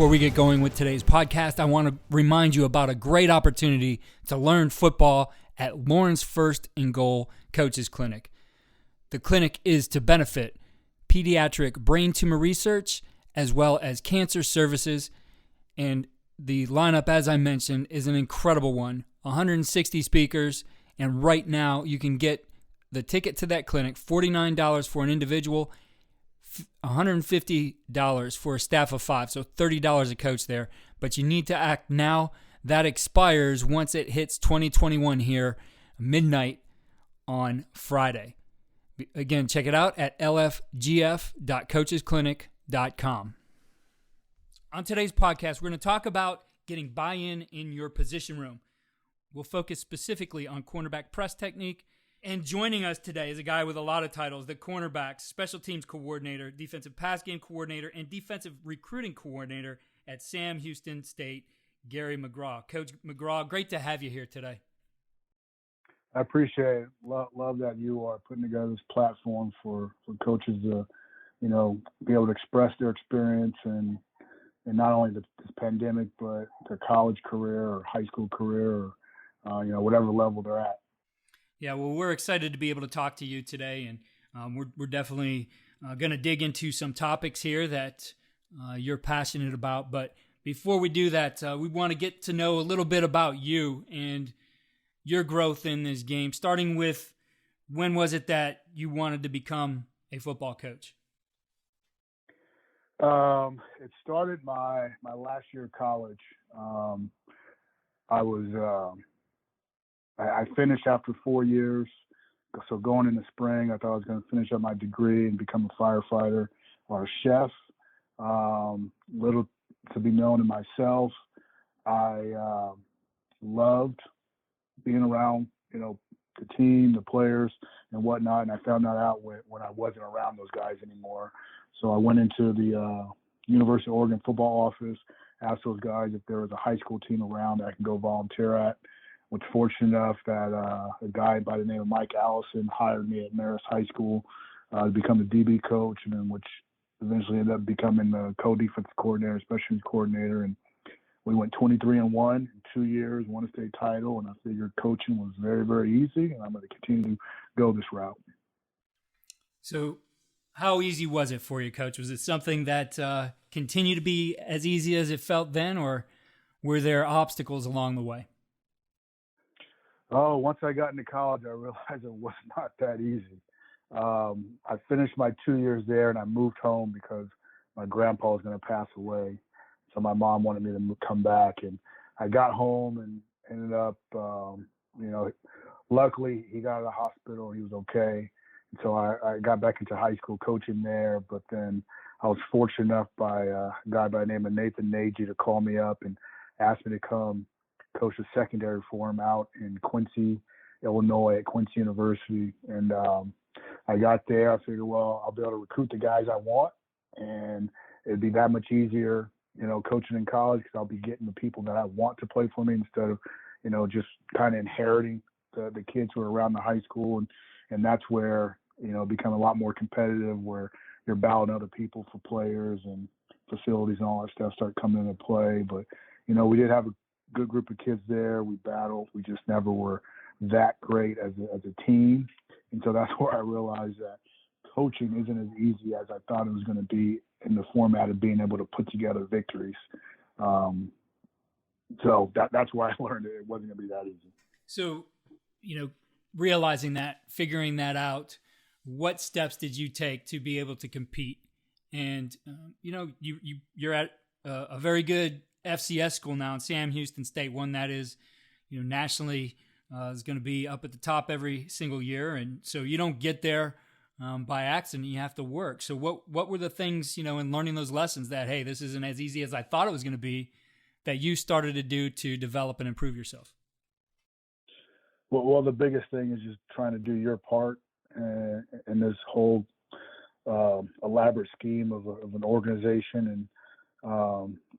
before we get going with today's podcast, I want to remind you about a great opportunity to learn football at Lauren's First and Goal Coaches Clinic. The clinic is to benefit pediatric brain tumor research as well as cancer services, and the lineup, as I mentioned, is an incredible one. 160 speakers, and right now you can get the ticket to that clinic, $49 for an individual, $150 for a staff of 5, so $30 a coach there. But you need to act now. That expires once it hits 2021 here, midnight on Friday. Again, check it out at lfgf.coachesclinic.com. On today's podcast, we're going to talk about getting buy-in in your position room. We'll focus specifically on cornerback press technique. And joining us today is a guy with a lot of titles: the cornerback, special teams coordinator, defensive pass game coordinator, and defensive recruiting coordinator at Sam Houston State, Gary McGraw. Coach McGraw, great to have you here today. I appreciate it. Love that you are putting together this platform for coaches to, be able to express their experience and not only this pandemic, but their college career or high school career or, whatever level they're at. Yeah, well, we're excited to be able to talk to you today, and we're definitely going to dig into some topics here that you're passionate about. But before we do that, we want to get to know a little bit about you and your growth in this game, starting with when was it that you wanted to become a football coach? It started my last year of college. I finished after 4 years. So going in the spring, I thought I was going to finish up my degree and become a firefighter or a chef. Little to be known to myself, I loved being around, the team, the players, and whatnot. And I found that out when I wasn't around those guys anymore. So I went into the University of Oregon football office, asked those guys if there was a high school team around that I could go volunteer at. Was fortunate enough that a guy by the name of Mike Allison hired me at Marist High School to become the DB coach, and then which eventually ended up becoming the co-defensive coordinator, special teams coordinator. And we went 23-1 in 2 years, won a state title, and I figured coaching was very, very easy, and I'm going to continue to go this route. So how easy was it for you, Coach? Was it something that continued to be as easy as it felt then, or were there obstacles along the way? Oh, once I got into college, I realized it was not that easy. I finished my 2 years there, and I moved home because my grandpa was going to pass away. So my mom wanted me to come back, and I got home and ended up, luckily he got out of the hospital. He was okay. And so I got back into high school coaching there, but then I was fortunate enough by a guy by the name of Nathan Nagy to call me up and ask me to come coach a secondary for him out in Quincy, Illinois at Quincy University. And I got there. I figured, well, I'll be able to recruit the guys I want, and it'd be that much easier, coaching in college because I'll be getting the people that I want to play for me instead of, just kind of inheriting the kids who are around the high school. And that's where, become a lot more competitive, where you're battling other people for players and facilities and all that stuff start coming into play. But, we did have a good group of kids there. We battled. We just never were that great as a team. And so that's where I realized that coaching isn't as easy as I thought it was going to be in the format of being able to put together victories. So that's why I learned it wasn't going to be that easy. So, realizing that, figuring that out, what steps did you take to be able to compete? And, you're at a very good FCS school now in Sam Houston State, one that is, nationally is going to be up at the top every single year. And so you don't get there by accident. You have to work. So what were the things, in learning those lessons that, hey, this isn't as easy as I thought it was going to be, that you started to do to develop and improve yourself? Well, the biggest thing is just trying to do your part in this whole elaborate scheme of an organization. And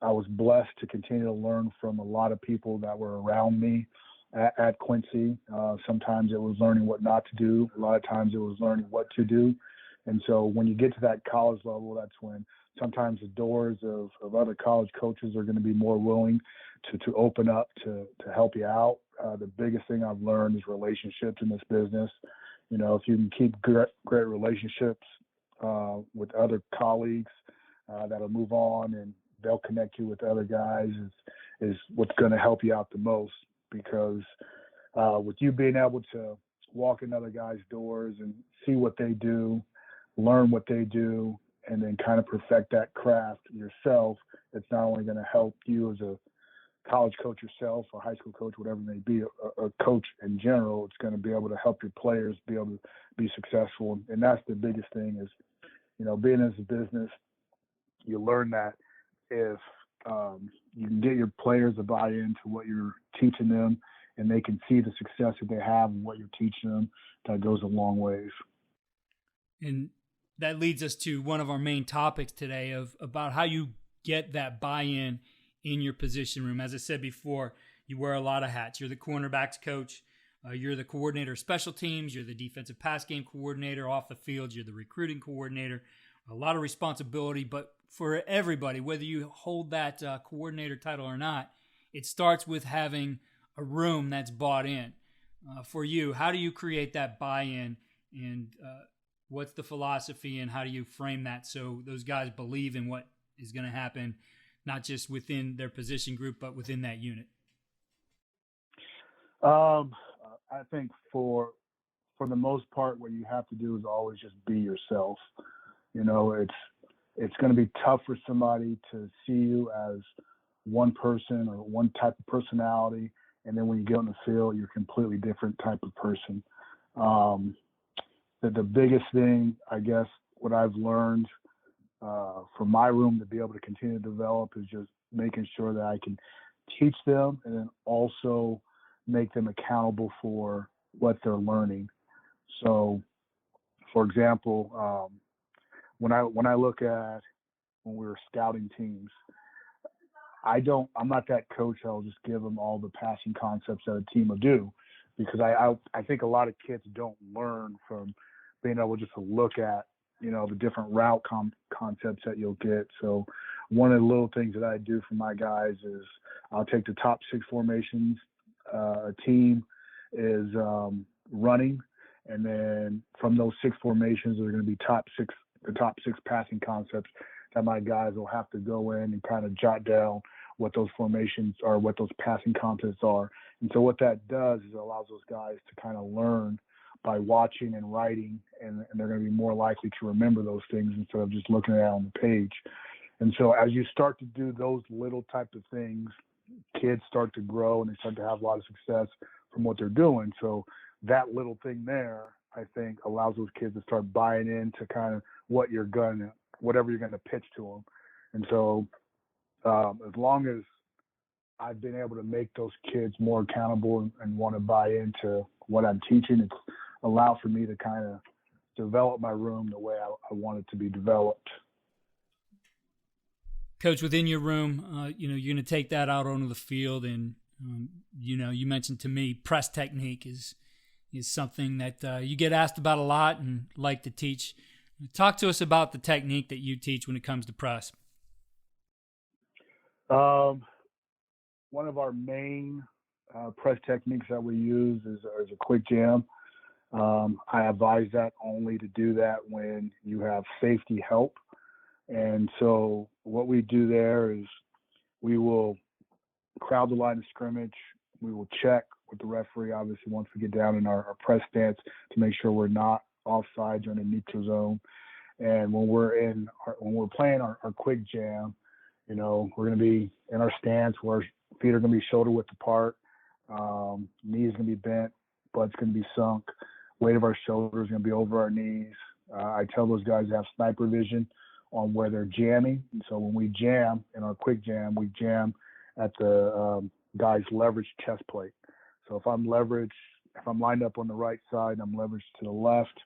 I was blessed to continue to learn from a lot of people that were around me at Quincy. Sometimes it was learning what not to do. A lot of times it was learning what to do. And so when you get to that college level, that's when sometimes the doors of other college coaches are going to be more willing to open up to help you out. The biggest thing I've learned is relationships in this business. If you can keep great relationships with other colleagues, that'll move on and they'll connect you with other guys is what's going to help you out the most, because with you being able to walk in other guys' doors and see what they do, learn what they do, and then kind of perfect that craft yourself, it's not only going to help you as a college coach yourself or high school coach, whatever it may be, a coach in general, it's going to be able to help your players be able to be successful. And that's the biggest thing is, being as a business, you learn that if you can get your players to buy into what you're teaching them and they can see the success that they have and what you're teaching them, that goes a long ways. And that leads us to one of our main topics today about how you get that buy-in in your position room. As I said before, you wear a lot of hats. You're the cornerbacks coach. You're the coordinator of special teams. You're the defensive pass game coordinator off the field. You're the recruiting coordinator. A lot of responsibility, but for everybody, whether you hold that coordinator title or not, it starts with having a room that's bought in. For you, how do you create that buy-in, and what's the philosophy, and how do you frame that so those guys believe in what is going to happen, not just within their position group, but within that unit? I think for the most part, what you have to do is always just be yourself. It's going to be tough for somebody to see you as one person or one type of personality, and then when you get on the field, you're a completely different type of person. The biggest thing, I guess, what I've learned from my room to be able to continue to develop is just making sure that I can teach them and then also make them accountable for what they're learning. So, for example, when I look at when we were scouting teams, I'm not that coach that'll just give them all the passing concepts that a team will do, because I think a lot of kids don't learn from being able just to look at the different route concepts that you'll get. So one of the little things that I do for my guys is I'll take the top 6 formations a team is running, and then from those 6 formations, there are going to be the top six passing concepts that my guys will have to go in and kind of jot down what those formations are, what those passing concepts are. And so what that does is it allows those guys to kind of learn by watching and writing, and they're going to be more likely to remember those things instead of just looking at it on the page. And so as you start to do those little type of things, kids start to grow and they start to have a lot of success from what they're doing. So that little thing there, I think, allows those kids to start buying into kind of whatever you're going to pitch to them. And so as long as I've been able to make those kids more accountable and want to buy into what I'm teaching, it's allowed for me to kind of develop my room the way I want it to be developed. Coach, within your room, you're going to take that out onto the field, and you mentioned to me press technique is something that you get asked about a lot and like to teach. Talk to us about the technique that you teach when it comes to press. One of our main press techniques that we use is a quick jam. I advise that only to do that when you have safety help. And so what we do there is we will crowd the line of scrimmage. We will check with the referee, obviously, once we get down in our press stance to make sure we're not offsides or in a neutral zone. And when we're playing our quick jam, we're going to be in our stance where our feet are going to be shoulder width apart, knees going to be bent, butt's going to be sunk, weight of our shoulders going to be over our knees. I tell those guys to have sniper vision on where they're jamming. And so when we jam in our quick jam, we jam at the guy's leveraged chest plate. So if I'm lined up on the right side and I'm leveraged to the left,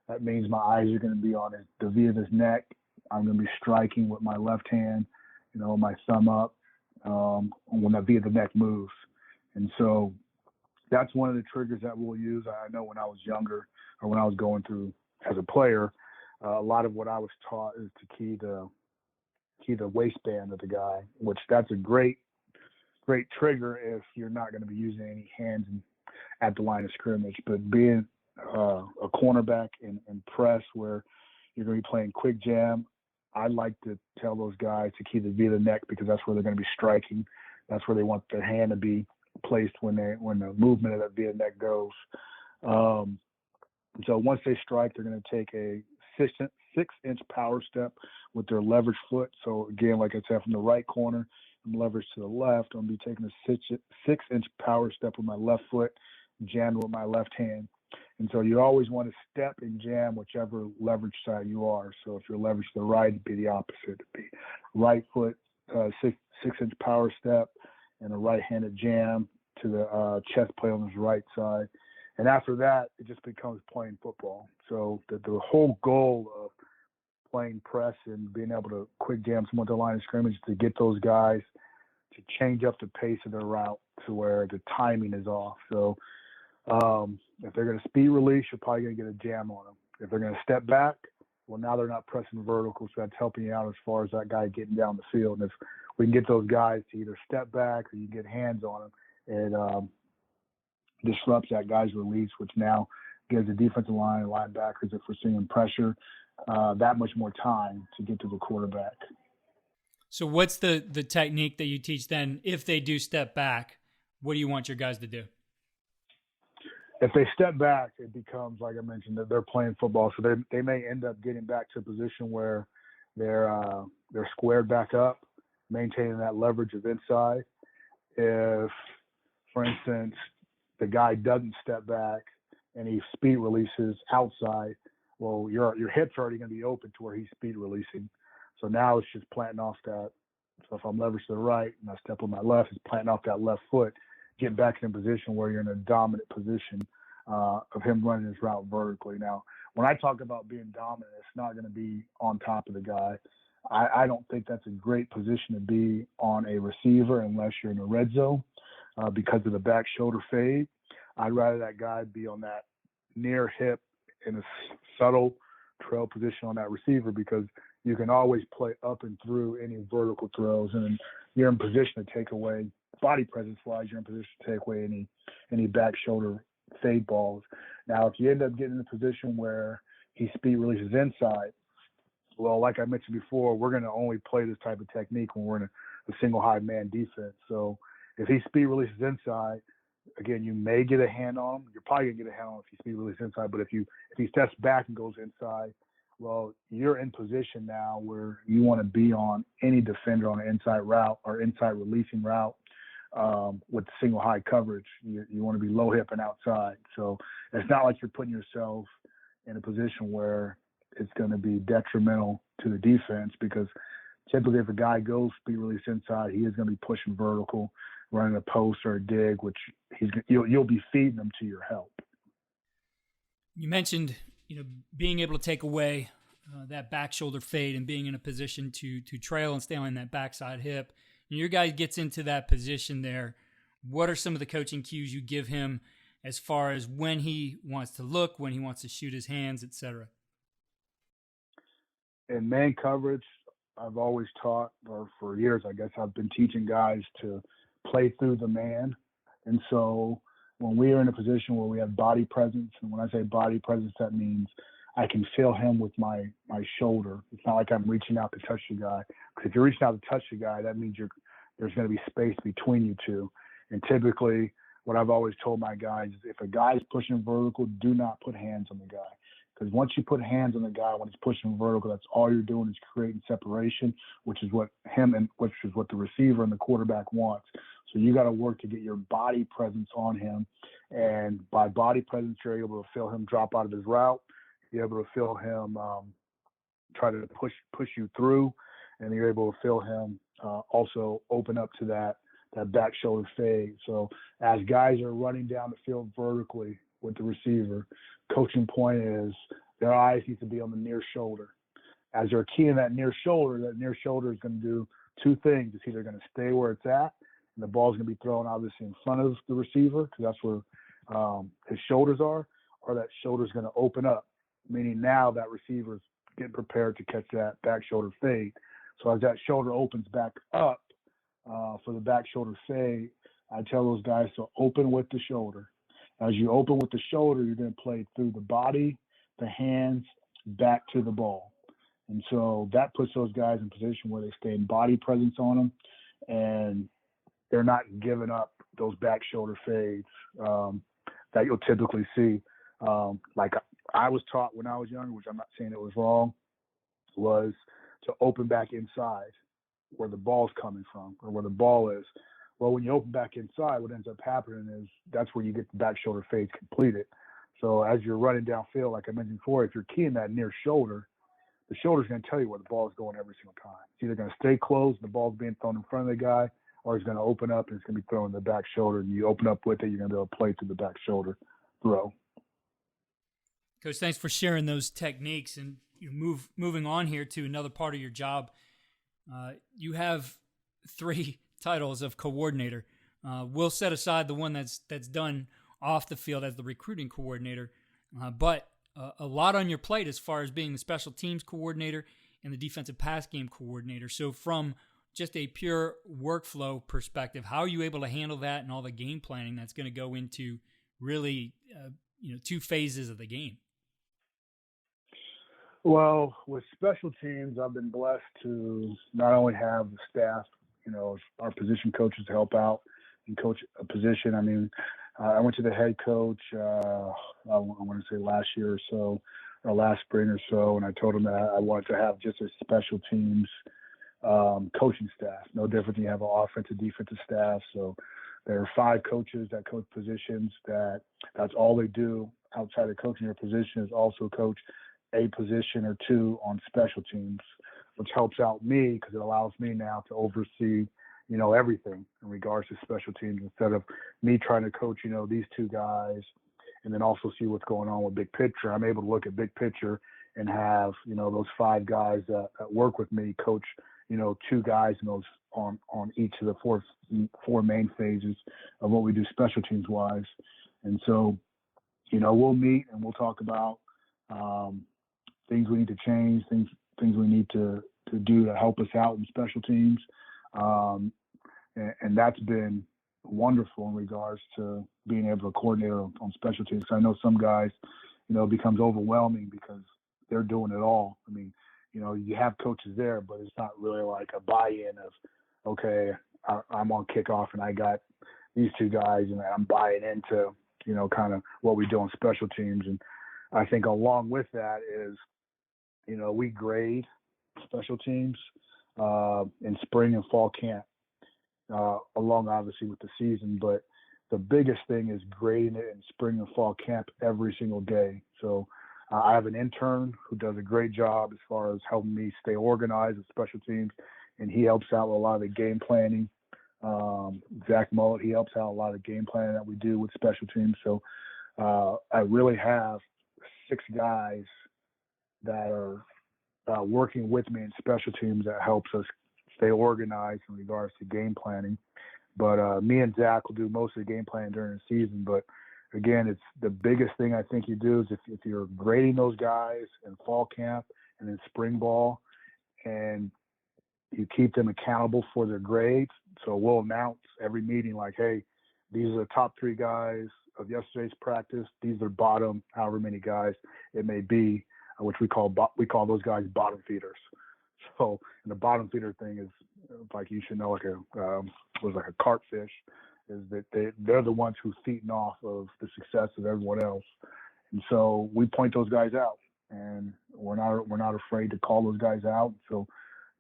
that means my eyes are going to be on the V of his neck. I'm going to be striking with my left hand, my thumb up when that V of the neck moves. And so that's one of the triggers that we'll use. I know when I was younger or when I was going through as a player, a lot of what I was taught is to key to key the waistband of the guy, which that's a great trigger if you're not going to be using any hands at the line of scrimmage. But being a cornerback and press where you're going to be playing quick jam, I like to tell those guys to keep the V of the neck because that's where they're going to be striking. That's where they want their hand to be placed when the movement of that V of the neck goes. So once they strike, they're going to take a 6-inch power step with their leverage foot. So again, like I said, from the right corner, I'm leveraged to the left. I'm going to be taking a 6-inch power step with my left foot, jammed with my left hand. And so you always want to step and jam whichever leverage side you are. So if you're leveraged to the right, it'd be the opposite. It'd be right foot, 6-inch power step, and a right-handed jam to the chest plate on his right side. And after that, it just becomes playing football. So the whole goal of playing press and being able to quick jam someone to the line of scrimmage is to get those guys to change up the pace of their route to where the timing is off. So if they're going to speed release, you're probably going to get a jam on them. If they're going to step back, well, now they're not pressing vertical, so that's helping you out as far as that guy getting down the field. And if we can get those guys to either step back or you get hands on them, it disrupts that guy's release, which now gives the defensive line and linebackers, if we're seeing pressure, that much more time to get to the quarterback. So what's the technique that you teach then if they do step back? What do you want your guys to do? If they step back, it becomes, like I mentioned, that they're playing football. So they may end up getting back to a position where they're squared back up, maintaining that leverage of inside. If, for instance, the guy doesn't step back and he speed releases outside, well, your hip's already going to be open to where he's speed releasing. So now it's just planting off that. So if I'm leveraged to the right and I step on my left, it's planting off that left foot, getting back in a position where you're in a dominant position of him running his route vertically. Now, when I talk about being dominant, it's not going to be on top of the guy. I don't think that's a great position to be on a receiver unless you're in a red zone because of the back shoulder fade. I'd rather that guy be on that near hip in a subtle trail position on that receiver because you can always play up and through any vertical throws, and you're in position to take away body presence wise. You're in position to take away any back shoulder fade balls. Now, if you end up getting in a position where he speed releases inside, well, like I mentioned before, we're going to only play this type of technique when we're in a single high man defense. So if he speed releases inside, again, you may get a hand on him. You're probably going to get a hand on him if he speed releases inside. But if he steps back and goes inside, well, you're in position now where you want to be on any defender on an inside route or inside releasing route with single high coverage. You want to be low hip and outside. So it's not like you're putting yourself in a position where it's going to be detrimental to the defense because typically if a guy goes speed release inside, he is going to be pushing vertical, running a post or a dig, which you'll be feeding them to your help. You mentioned, being able to take away that back shoulder fade and being in a position to trail and stay on that backside hip. And your guy gets into that position there. What are some of the coaching cues you give him as far as when he wants to look, when he wants to shoot his hands, etc.? In man coverage, I've always taught, or for years, I guess, I've been teaching guys to play through the man. And so when we are in a position where we have body presence, and when I say body presence, that means I can feel him with my shoulder. It's not like I'm reaching out to touch the guy. Because if you're reaching out to touch the guy, that means there's going to be space between you two. And typically, what I've always told my guys is if a guy's pushing vertical, do not put hands on the guy. Because once you put hands on the guy when he's pushing vertical, that's all you're doing is creating separation, which is what the receiver and the quarterback wants. So you got to work to get your body presence on him, and by body presence, you're able to feel him drop out of his route. You're able to feel him try to push you through, and you're able to feel him also open up to that back shoulder fade. So as guys are running down the field vertically with the receiver, coaching point is their eyes need to be on the near shoulder. As they're keying that near shoulder is going to do two things. It's either going to stay where it's at, and the ball's going to be thrown obviously in front of the receiver because that's where his shoulders are, or that shoulder's going to open up, meaning now that receiver's getting prepared to catch that back shoulder fade. So as that shoulder opens back up for the back shoulder fade, I tell those guys to open with the shoulder. As you open with the shoulder, you're going to play through the body, the hands, back to the ball. And so that puts those guys in position where they stay in body presence on them, and they're not giving up those back shoulder fades that you'll typically see. Like I was taught when I was younger, which I'm not saying it was wrong, was to open back inside where the ball's coming from or where the ball is. Well, when you open back inside, what ends up happening is that's where you get the back shoulder fades completed. So as you're running downfield, like I mentioned before, if you're keying that near shoulder, the shoulder's going to tell you where the ball is going every single time. It's either going to stay closed, the ball's being thrown in front of the guy, or he's going to open up and it's going to be thrown in the back shoulder. And you open up with it, you're going to be able to play through the back shoulder throw. Coach, thanks for sharing those techniques. And moving on here to another part of your job, you have 3 titles of coordinator. We'll set aside the one that's done off the field as the recruiting coordinator, but a lot on your plate as far as being the special teams coordinator and the defensive pass game coordinator. So from just a pure workflow perspective, how are you able to handle that and all the game planning that's going to go into really 2 phases of the game? Well, with special teams, I've been blessed to not only have the staff, our position coaches to help out and coach a position. I mean, I went to the head coach, I want to say last year or so, or last spring or so, and I told him that I wanted to have just a special teams coaching staff, no different than you have an offensive, defensive staff. So there are 5 coaches that coach positions that's all they do outside of coaching their position is also coach a position or 2 on special teams, which helps out me because it allows me now to oversee, everything in regards to special teams instead of me trying to coach, these 2 guys and then also see what's going on with big picture. I'm able to look at big picture and have, those 5 guys that work with me coach, 2 guys in those on each of the 4 main phases of what we do special teams wise. And so, we'll meet and we'll talk about things we need to change, things we need to do to help us out in special teams. And that's been wonderful in regards to being able to coordinate on special teams. I know some guys, it becomes overwhelming because they're doing it all. I mean, you have coaches there, but it's not really like a buy-in of, okay, I'm on kickoff and I got these 2 guys and I'm buying into, kind of what we do on special teams. And I think along with that is, we grade special teams in spring and fall camp, along obviously with the season. But the biggest thing is grading it in spring and fall camp every single day. So I have an intern who does a great job as far as helping me stay organized with special teams, and he helps out with a lot of the game planning. Zach Mullet, he helps out a lot of the game planning that we do with special teams. So I really have 6 guys that are working with me in special teams that helps us stay organized in regards to game planning. But me and Zach will do most of the game planning during the season. But again, it's the biggest thing I think you do is if you're grading those guys in fall camp and in spring ball, and you keep them accountable for their grades. So we'll announce every meeting like, hey, these are the top 3 guys of yesterday's practice. These are bottom, however many guys it may be, which we call those guys bottom feeders. So, and the bottom feeder thing is like you should know, like a cartfish, is that they're the ones who's feeding off of the success of everyone else. And so we point those guys out, and we're not afraid to call those guys out. So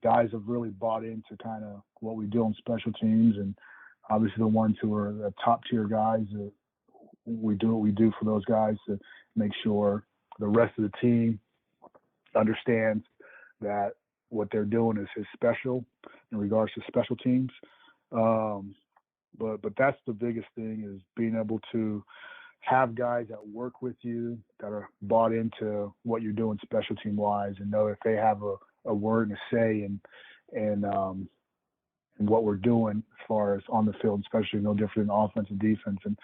guys have really bought into kind of what we do on special teams, and obviously the ones who are the top tier guys, we do what we do for those guys to make sure the rest of the team understands that what they're doing is special in regards to special teams. But that's the biggest thing, is being able to have guys that work with you that are bought into what you're doing special team wise, and know if they have a word and a say in what we're doing as far as on the field, especially no different than offense and defense. And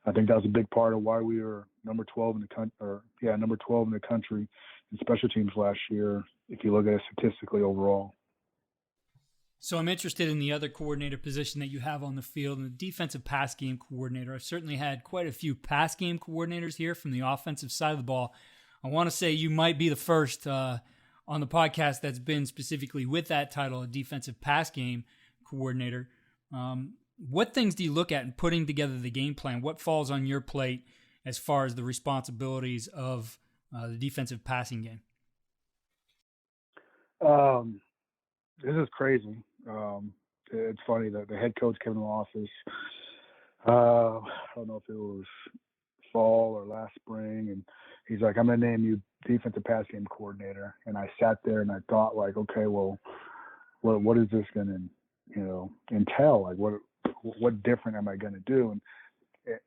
I think that was a big part of why we were number 12 in the country in special teams last year, if you look at it statistically overall. So I'm interested in the other coordinator position that you have on the field, and the defensive pass game coordinator. I've certainly had quite a few pass game coordinators here from the offensive side of the ball. I want to say you might be the first on the podcast that's been specifically with that title, a defensive pass game coordinator. What things do you look at in putting together the game plan? What falls on your plate as far as the responsibilities of the defensive passing game? This is crazy. It's funny that the head coach came in the office. I don't know if it was fall or last spring, and he's like, "I'm going to name you defensive pass game coordinator." And I sat there and I thought, like, okay, well, what is this going to, entail? Like, what different am I going to do? And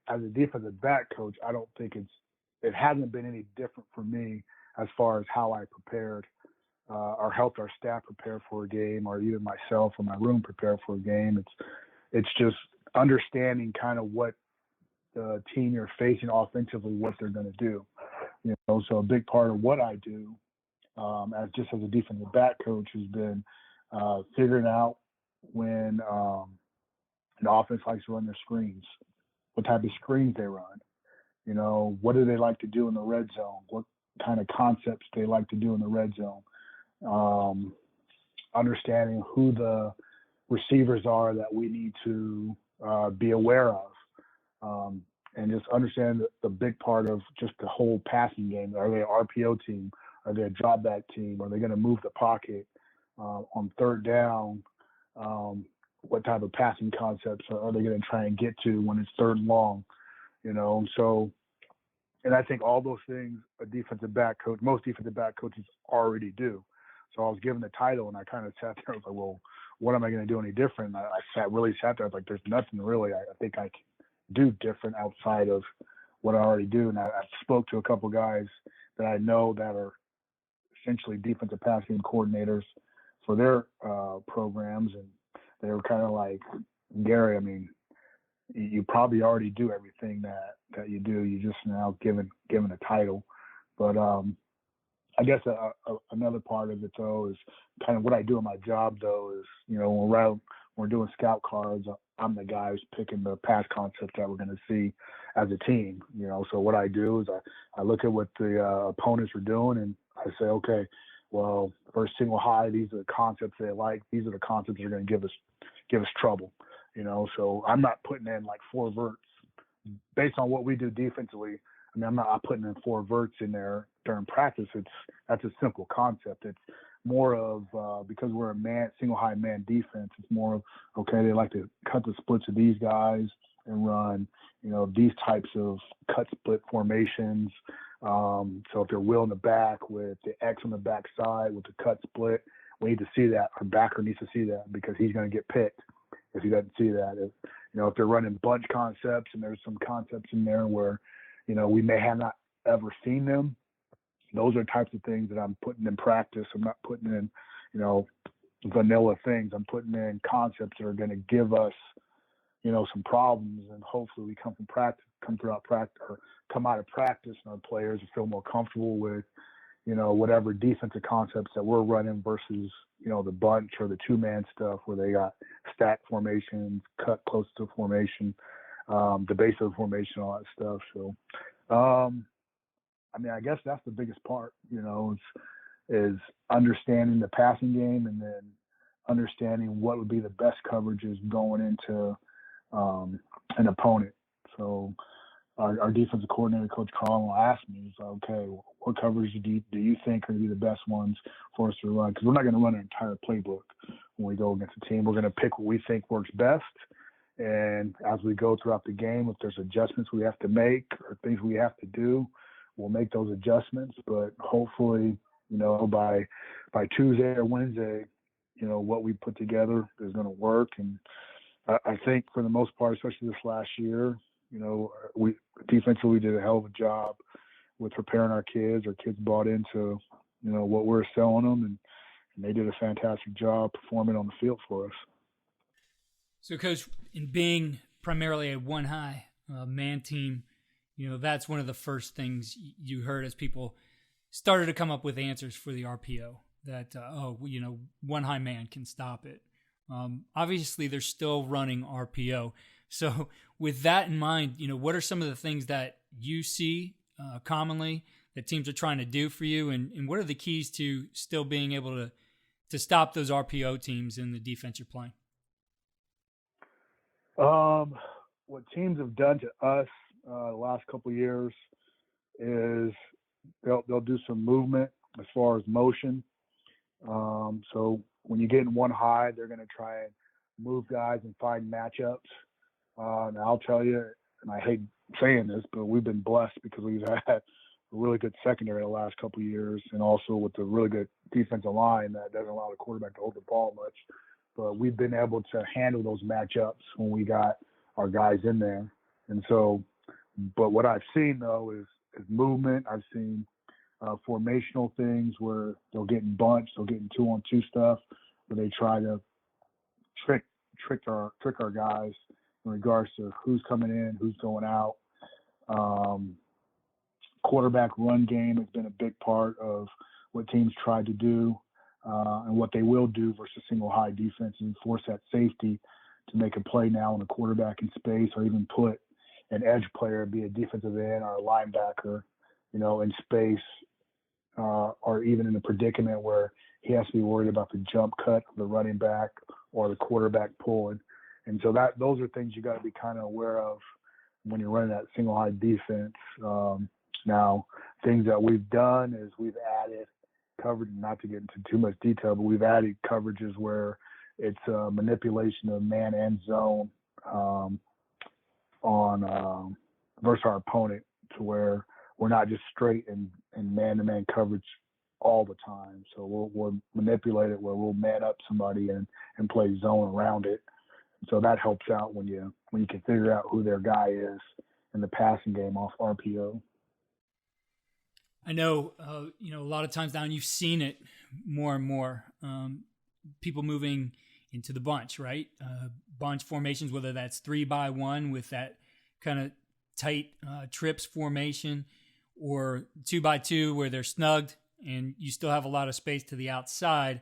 as a defensive back coach, I don't think it hasn't been any different for me as far as how I prepared or helped our staff prepare for a game, or even myself or my room prepare for a game. It's just understanding kind of what the team you're facing offensively, what they're going to do. So a big part of what I do as a defensive back coach has been figuring out when an offense likes to run their screens, what type of screens they run. What do they like to do in the red zone? What kind of concepts they like to do in the red zone? Understanding who the receivers are that we need to be aware of, and just understand the big part of just the whole passing game. Are they an RPO team? Are they a drop back team? Are they going to move the pocket on third down? What type of passing concepts are they going to try and get to when it's third and long? And I think all those things most defensive back coaches already do. So I was given the title, and I kind of sat there. I was like, well, what am I going to do any different? And I really sat there. I was like, there's nothing really I think I can do different outside of what I already do. And I spoke to a couple guys that I know that are essentially defensive pass game coordinators for their programs. And they were kind of like, Gary, I mean, you probably already do everything that you do. You just now given a title. But I guess another part of it, though, is kind of what I do in my job, though, is, when we're doing scout cards, I'm the guy who's picking the pass concept that we're going to see as a team. So what I do is I look at what the opponents are doing, and I say, okay, well, first single high, these are the concepts they like. These are the concepts that are going to give us trouble. So I'm not putting in like 4 verts based on what we do defensively. I mean, I'm not putting in 4 verts in there during practice. That's a simple concept. It's more of because we're a single high man defense. It's more of, okay, they like to cut the splits of these guys and run, these types of cut split formations. So if they're wheel in the back with the X on the back side with the cut split, we need to see that. Our backer needs to see that because he's going to get picked if he doesn't see that. If they're running bunch concepts, and there's some concepts in there where we may have not ever seen them. Those are types of things that I'm putting in practice. I'm not putting in, vanilla things. I'm putting in concepts that are going to give us, some problems, and hopefully we come out of practice, and our players feel more comfortable with, whatever defensive concepts that we're running versus, the bunch or the 2-man stuff where they got stack formations, cut close to the formation, the base of the formation, all that stuff. So, I guess that's the biggest part, is understanding the passing game, and then understanding what would be the best coverages going into an opponent. So our defensive coordinator, Coach Carl, will ask me, he's like, okay, what coverages do you think are going to be the best ones for us to run? Because we're not going to run an entire playbook when we go against a team. We're going to pick what we think works best. And as we go throughout the game, if there's adjustments we have to make or things we have to do, we'll make those adjustments. But hopefully, by Tuesday or Wednesday, what we put together is going to work. And I think for the most part, especially this last year, we defensively did a hell of a job with preparing our kids. Our kids bought into, what we're selling them, and they did a fantastic job performing on the field for us. So, Coach, in being primarily a one-high man team, that's one of the first things you heard as people started to come up with answers for the RPO, that, one high man can stop it. Obviously, they're still running RPO. So with that in mind, what are some of the things that you see commonly that teams are trying to do for you, and what are the keys to still being able to stop those RPO teams in the defense you're playing? What teams have done to us the last couple of years is they'll do some movement as far as motion. So when you get in one high, they're going to try and move guys and find matchups. And I'll tell you, and I hate saying this, but we've been blessed because we've had a really good secondary the last couple of years, and also with the really good defensive line that doesn't allow the quarterback to hold the ball much. But we've been able to handle those matchups when we got our guys in there. And so, but what I've seen though is movement. I've seen formational things where they'll get in bunch, they'll get in 2-on-2 stuff, where they try to trick our guys in regards to who's coming in, who's going out. Quarterback run game has been a big part of what teams try to do and what they will do versus single high defense, and force that safety to make a play now on a quarterback in space, or even put an edge player, be a defensive end or a linebacker, in space, or even in a predicament where he has to be worried about the jump cut of the running back or the quarterback pulling. And so those are things you got to be kind of aware of when you're running that single high defense. Now, things that we've done is we've added coverage, not to get into too much detail, but we've added coverages where it's a manipulation of man and zone on versus our opponent, to where we're not just straight in man-to-man coverage all the time. So we'll manipulate it where we'll man up somebody and play zone around it. So that helps out when you can figure out who their guy is in the passing game off RPO. I know, a lot of times now, and you've seen it more and more, people moving into the bunch, right? Bunch formations, whether that's 3-by-1 with that kind of tight trips formation, or 2-by-2 where they're snugged and you still have a lot of space to the outside.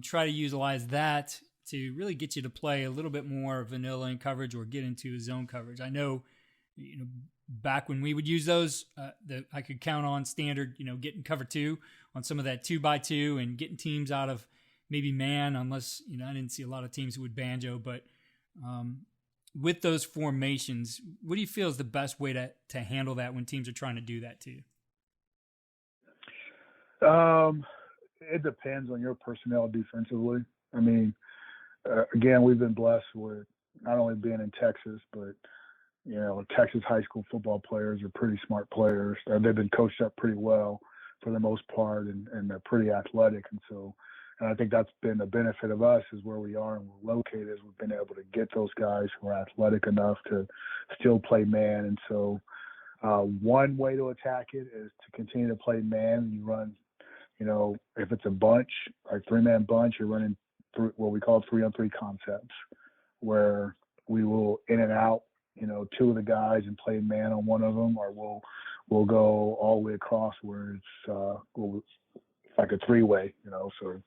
Try to utilize that to really get you to play a little bit more vanilla in coverage or get into a zone coverage. I know, back when we would use those, that I could count on standard, getting cover 2 on some of that 2-by-2 and getting teams out of maybe man, unless, I didn't see a lot of teams who would banjo, but with those formations, what do you feel is the best way to handle that when teams are trying to do that to you? It depends on your personnel defensively. I mean, again, we've been blessed with not only being in Texas, but Texas high school football players are pretty smart players. They've been coached up pretty well for the most part, and they're pretty athletic. And I think that's been a benefit of us, is where we are and we're located, is we've been able to get those guys who are athletic enough to still play man. And so one way to attack it is to continue to play man. You run, if it's a bunch, like 3-man bunch, you're running through what we call 3-on-3 concepts, where we will in and out, 2 of the guys and play man on one of them, or we'll go all the way across where it's like a 3-way, so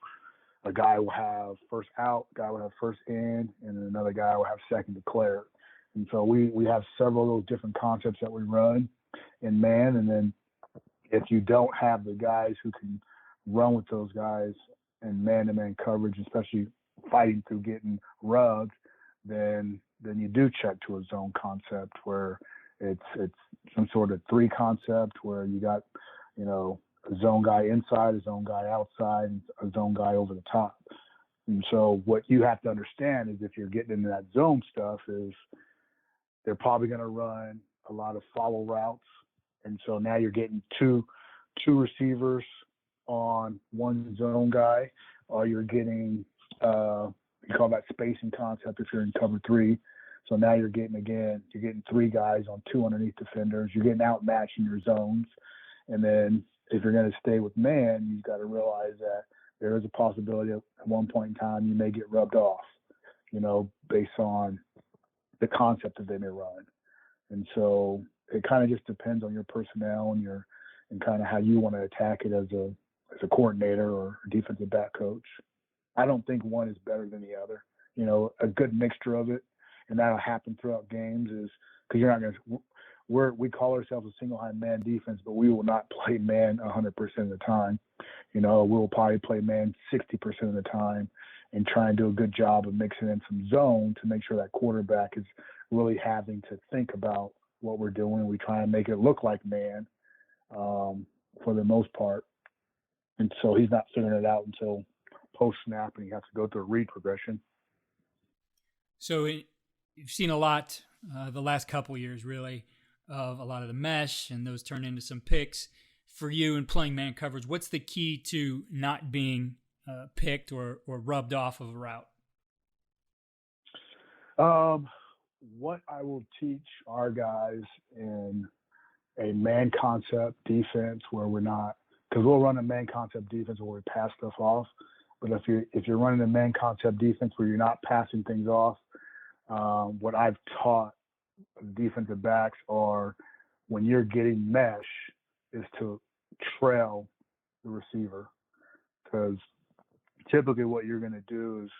a guy will have first out, a guy will have first in, and then another guy will have second declared. And so we have several of those different concepts that we run in man. And then if you don't have the guys who can run with those guys in man-to-man coverage, especially fighting through getting rubbed, then you do check to a zone concept, where it's some sort of 3 concept where you got, a zone guy inside, a zone guy outside, and a zone guy over the top. And so what you have to understand is, if you're getting into that zone stuff, is they're probably going to run a lot of follow routes. And so now you're getting two receivers on one zone guy, or you're getting, you call that spacing concept if you're in cover 3. So now you're getting 3 guys on 2 underneath defenders. You're getting outmatched in your zones. And then if you're going to stay with man, you've got to realize that there is a possibility of, at one point in time, you may get rubbed off, based on the concept that they may run. And so it kind of just depends on your personnel and kind of how you want to attack it as a coordinator or a defensive back coach. I don't think one is better than the other. You know, a good mixture of it, and that'll happen throughout games is because you're not going to. We call ourselves a single high man defense, but we will not play man 100% of the time. You know, we'll probably play man 60% of the time and try and do a good job of mixing in some zone to make sure that quarterback is really having to think about what we're doing. We try and make it look like man for the most part. And so he's not figuring it out until post snap and he has to go through a read progression. So you've seen a lot the last couple of years, really, of a lot of the mesh, and those turn into some picks. For you in playing man coverage, what's the key to not being picked or rubbed off of a route? What I will teach our guys in a man concept defense where we're not, because we'll run a man concept defense where we pass stuff off. But if you're running a man concept defense where you're not passing things off, what I've taught defensive backs are when you're getting mesh is to trail the receiver, because typically what you're going to do is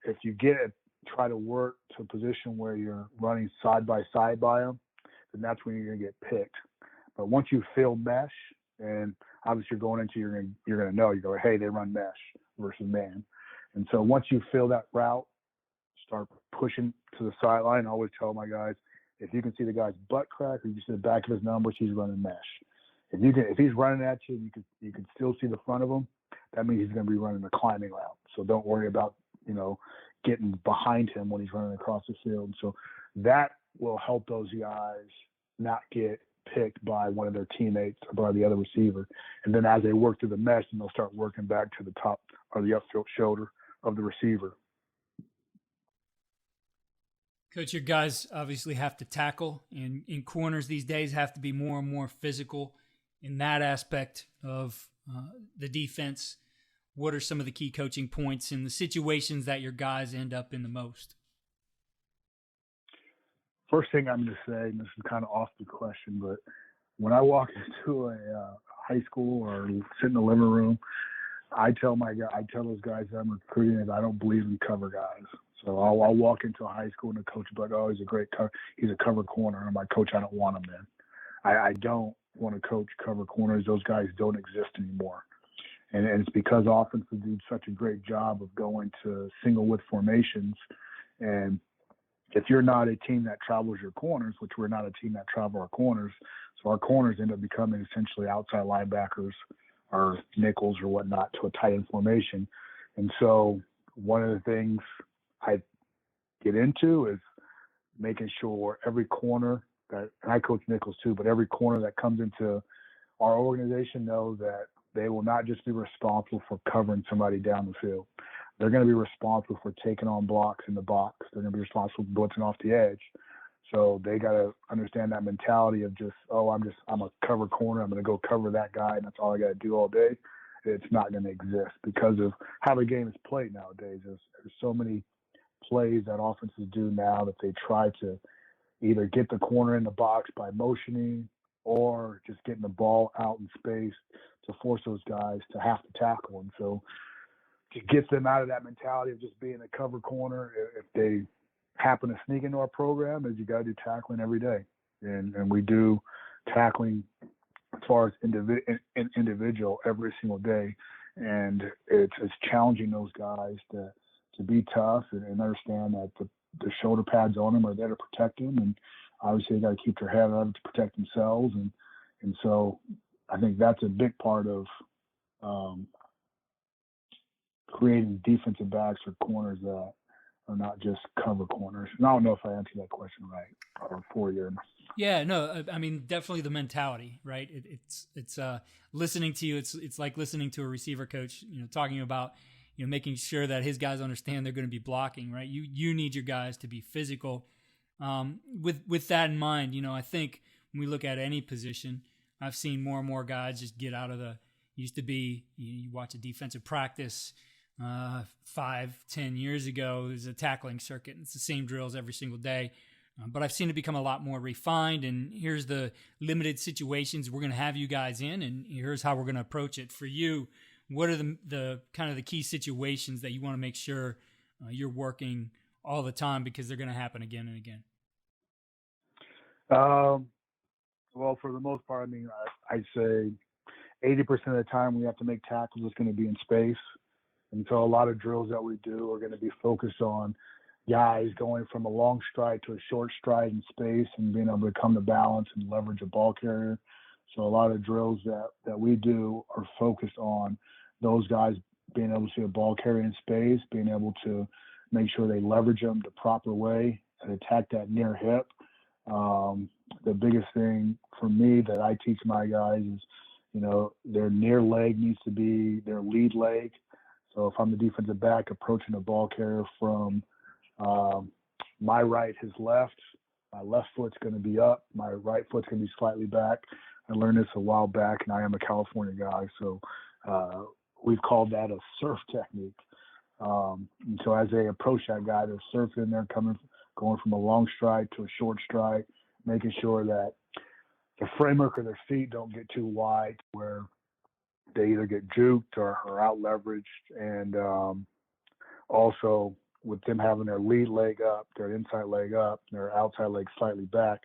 if you try to work to a position where you're running side by side by them, then that's when you're going to get picked. But once you fill mesh, and obviously you're going into, you're going to know, you go, hey, they run mesh versus man. And so once you fill that route, start pushing to the sideline. I always tell my guys, if you can see the guy's butt crack or you see the back of his numbers, he's running mesh. If he's running at you, you can still see the front of him. That means he's going to be running a climbing route. So don't worry about getting behind him when he's running across the field. So that will help those guys not get picked by one of their teammates or by the other receiver. And then as they work through the mesh, then they'll start working back to the top or the upfield shoulder of the receiver. Coach, your guys obviously have to tackle, and in corners these days have to be more and more physical in that aspect of the defense. What are some of the key coaching points in the situations that your guys end up in the most? First thing I'm going to say, and this is kind of off the question, but when I walk into a high school or sit in the living room, I tell those guys that I'm recruiting that I don't believe in cover guys. So I'll walk into a high school and the coach will be like, oh, he's a cover corner. And I'm like, coach, I don't want him then. I don't want to coach cover corners. Those guys don't exist anymore. And it's because offenses do such a great job of going to single width formations. And if you're not a team that travels your corners, which we're not a team that travel our corners, so our corners end up becoming essentially outside linebackers or nickels or whatnot to a tight end formation. And so one of the things I get into is making sure every corner and I coach nickels too, but every corner that comes into our organization knows that they will not just be responsible for covering somebody down the field. They're going to be responsible for taking on blocks in the box. They're going to be responsible for blitzing off the edge. So they got to understand that mentality of just, I'm a cover corner. I'm going to go cover that guy, and that's all I got to do all day. It's not going to exist because of how the game is played nowadays. There's so many plays that offenses do now that they try to either get the corner in the box by motioning or just getting the ball out in space to force those guys to have to tackle. And so to get them out of that mentality of just being a cover corner, if they happen to sneak into our program, is you got to do tackling every day. And we do tackling as far as individual every single day. And it's challenging those guys to be tough and understand that the shoulder pads on them are there to protect them. And obviously they got to keep their head up to protect themselves. And so I think that's a big part of creating defensive backs or corners that are not just cover corners. And I don't know if I answered that question right or for you. Yeah, no, I mean, definitely the mentality, right? It's listening to you. It's like listening to a receiver coach, talking about, making sure that his guys understand they're going to be blocking, right? You need your guys to be physical. With that in mind, I think when we look at any position, I've seen more and more guys just get out of used to be, you watch a defensive practice 5-10 years ago, there's a tackling circuit. It's the same drills every single day. But I've seen it become a lot more refined, and here's the limited situations we're going to have you guys in, and here's how we're going to approach it. For you, what are the kind of the key situations that you want to make sure you're working all the time because they're going to happen again and again? Well, for the most part, I mean, I'd say 80% of the time we have to make tackles is going to be in space. And so a lot of drills that we do are going to be focused on guys going from a long stride to a short stride in space and being able to come to balance and leverage a ball carrier. So a lot of drills that we do are focused on those guys being able to see a ball carrier in space, being able to make sure they leverage them the proper way and attack that near hip. The biggest thing for me that I teach my guys is, their near leg needs to be their lead leg. So if I'm the defensive back approaching a ball carrier from my right, his left, my left foot's going to be up, my right foot's going to be slightly back. I learned this a while back, and I am a California guy, so we've called that a surf technique. And so as they approach that guy, they're surfing, they're going from a long stride to a short stride, making sure that the framework of their feet don't get too wide where they either get juked or out leveraged. And also with them having their lead leg up, their inside leg up, their outside leg slightly back,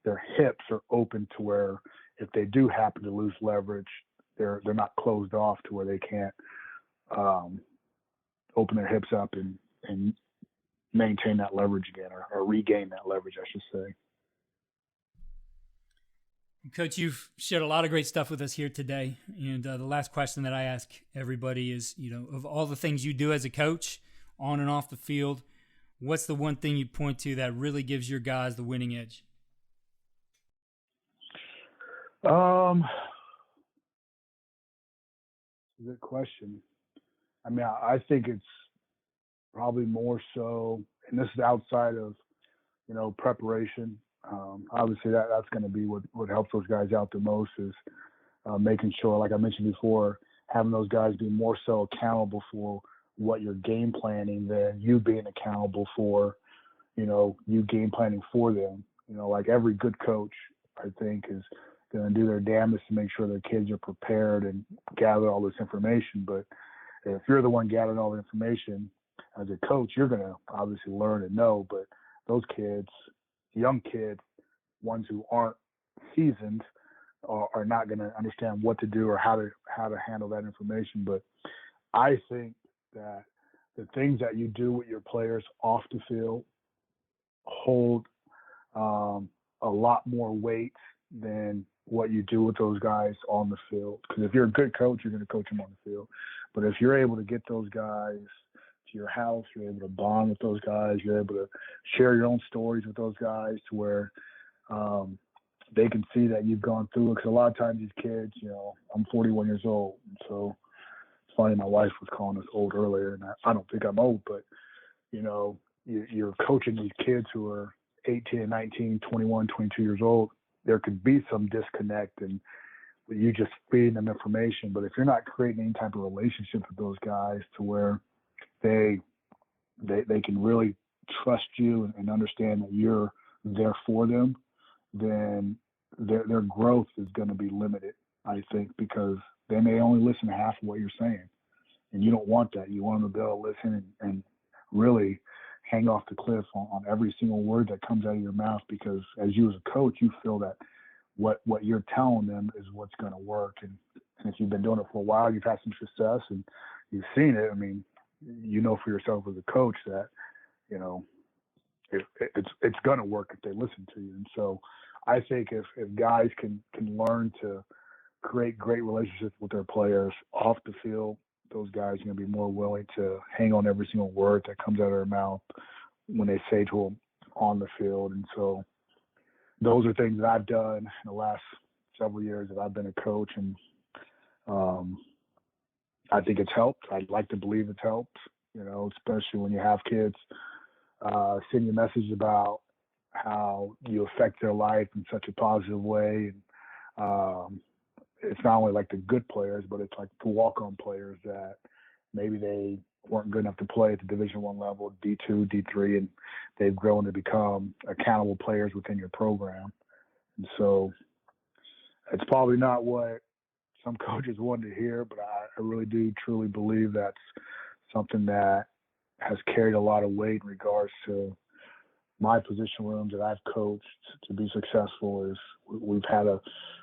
their hips are open to where if they do happen to lose leverage, they're not closed off to where they can't open their hips up and maintain that leverage again or regain that leverage, I should say. Coach, you've shared a lot of great stuff with us here today. And the last question that I ask everybody is, of all the things you do as a coach on and off the field, what's the one thing you point to that really gives your guys the winning edge? Good question. I mean, I think it's probably more so, and this is outside of, preparation. Obviously, that's going to be what helps those guys out the most is making sure, like I mentioned before, having those guys be more so accountable for what you're game planning than you being accountable for, you game planning for them. Like every good coach, I think, is going to do their damnedest to make sure their kids are prepared and gather all this information. But if you're the one gathering all the information as a coach, you're going to obviously learn and know. But those kids, young kids, ones who aren't seasoned, are not going to understand what to do or how to handle that information. But I think that the things that you do with your players off the field hold a lot more weight than what you do with those guys on the field. Because if you're a good coach, you're going to coach them on the field. But if you're able to get those guys to your house, you're able to bond with those guys, you're able to share your own stories with those guys to where they can see that you've gone through it. Because a lot of times these kids, I'm 41 years old. So it's funny, my wife was calling us old earlier, and I don't think I'm old, but, you're coaching these kids who are 18, 19, 21, 22 years old. There could be some disconnect and you just feeding them information. But if you're not creating any type of relationship with those guys to where they can really trust you and understand that you're there for them, then their growth is going to be limited, I think, because they may only listen to half of what you're saying. And you don't want that. You want them to be able to listen and really hang off the cliff on every single word that comes out of your mouth, because as you as a coach, you feel that what you're telling them is what's going to work. And if you've been doing it for a while, you've had some success and you've seen it. I mean, for yourself as a coach that, it's going to work if they listen to you. And so I think if guys can learn to create great relationships with their players off the field, those guys are going to be more willing to hang on every single word that comes out of their mouth when they say to them on the field. And so those are things that I've done in the last several years that I've been a coach, and I think it's helped. I'd like to believe it's helped, especially when you have kids send you messages about how you affect their life in such a positive way. And it's not only like the good players, but it's like the walk-on players that maybe they weren't good enough to play at the Division I level, D2, D3, and they've grown to become accountable players within your program. And so it's probably not what some coaches want to hear, but I really do truly believe that's something that has carried a lot of weight in regards to my position rooms that I've coached to be successful. Is we've had a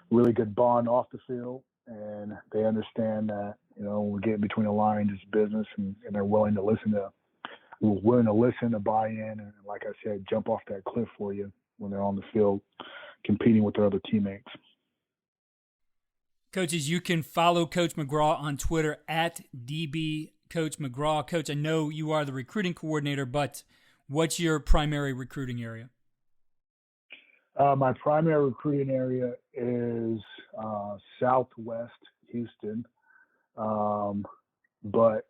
really good bond off the field, and they understand that, we're getting between the lines, it's business, and they're willing to listen, to buy in, and like I said, jump off that cliff for you when they're on the field competing with their other teammates. Coaches, you can follow Coach McGraw on Twitter at DBCoachMcGraw. Coach, I know you are the recruiting coordinator, but what's your primary recruiting area? My primary recruiting area is Southwest Houston, but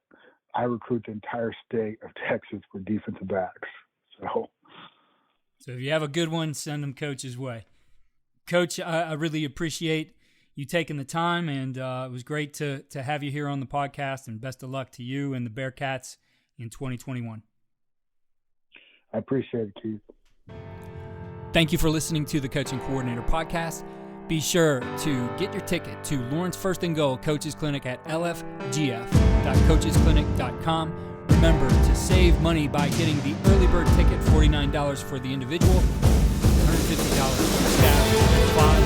I recruit the entire state of Texas for defensive backs. So if you have a good one, send them Coach's way. Coach, I really appreciate you taking the time, and it was great to have you here on the podcast, and best of luck to you and the Bearcats in 2021. I appreciate it, Keith. Thank you for listening to the Coaching Coordinator Podcast. Be sure to get your ticket to Lawrence First and Goal Coaches Clinic at lfgf.coachesclinic.com. Remember to save money by getting the early bird ticket, $49 for the individual, $150 for staff, and